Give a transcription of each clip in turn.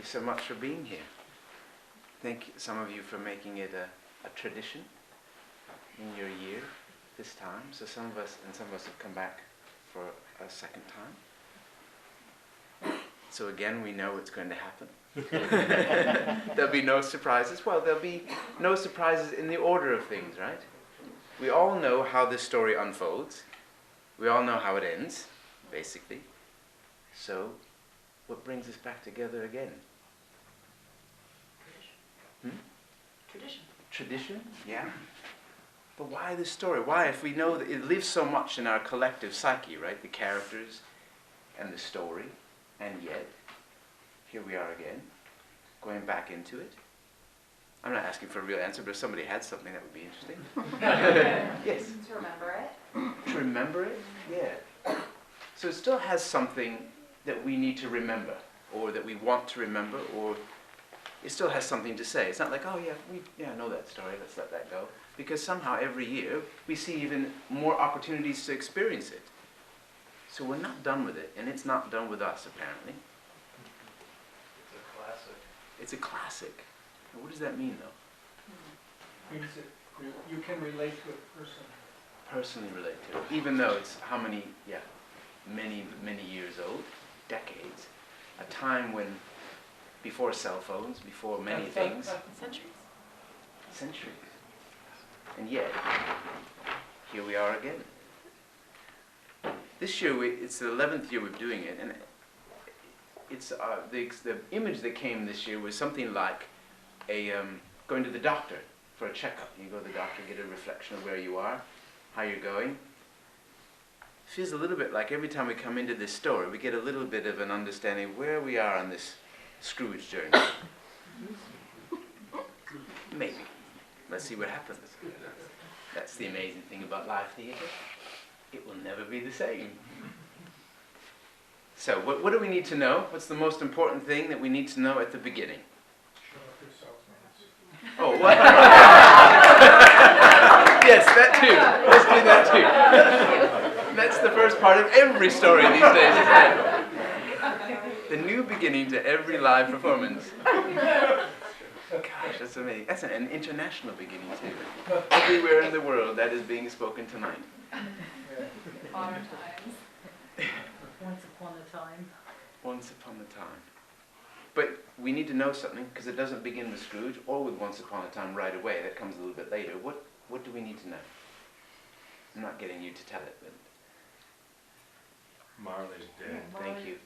so much for being here. Thank some of you for making it a tradition in your year this time. So some of us have come back for a second time. So again, we know it's going to happen. There'll be no surprises. Well, there'll be no surprises in the order of things, right? We all know how this story unfolds. We all know how it ends, basically. So, what brings us back together again? Tradition. Tradition? Yeah. But why this story? Why, if we know that it lives so much in our collective psyche, right? The characters and the story, and yet, here we are again, going back into it. I'm not asking for a real answer, but if somebody had something, that would be interesting. Yes? To remember it. To remember it? Yeah. So it still has something that we need to remember, or that we want to remember, or it still has something to say. It's not like, oh yeah, I know that story, let's let that go. Because somehow every year we see even more opportunities to experience it. So we're not done with it, and it's not done with us, apparently. It's a classic. It's a classic. And what does that mean, though? Means that you can relate to it personally. Personally relate to it, even though it's how many, many, many years old, decades, a time when, before cell phones, before many things. Centuries. And yet, here we are again. This year, it's the 11th year we're doing it, and it's the image that came this year was something like going to the doctor for a checkup. You go to the doctor, get a reflection of where you are, how you're going. It feels a little bit like every time we come into this story, we get a little bit of an understanding of where we are on this Scrooge journey. Maybe. Let's see what happens. That's the amazing thing about live theater. It will never be the same. So, what do we need to know? What's the most important thing that we need to know at the beginning? Show up yourself, man. Oh, what? Yes, that too. Let's do that too. That's the first part of every story these days, isn't it? The new beginning to every live performance. Gosh, that's amazing. That's an international beginning too. Everywhere in the world that is being spoken tonight. Modern times. Once upon a time. Once upon a time. But we need to know something, because it doesn't begin with Scrooge or with Once Upon a Time right away. That comes a little bit later. What do we need to know? I'm not getting you to tell it, but... Marley's dead. Thank you.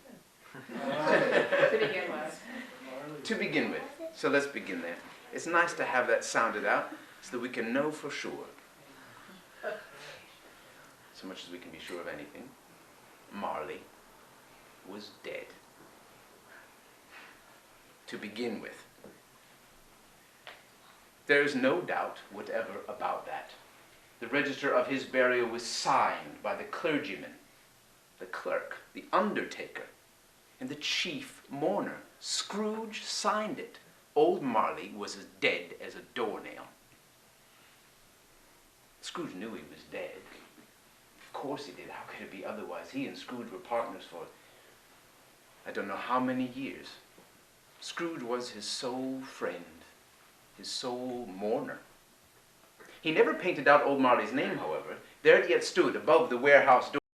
To begin with. To begin with. So let's begin there. It's nice to have that sounded out so that we can know for sure. So much as we can be sure of anything. Marley was dead. To begin with. There is no doubt whatever about that. The register of his burial was signed by the clergyman, the clerk, the undertaker, and the chief mourner. Scrooge signed it. Old Marley was as dead as a doornail. Scrooge knew he was dead. Of course he did. How could it be otherwise? He and Scrooge were partners for I don't know how many years. Scrooge was his sole friend, his sole mourner. He never painted out old Marley's name, however. There it yet stood above the warehouse door.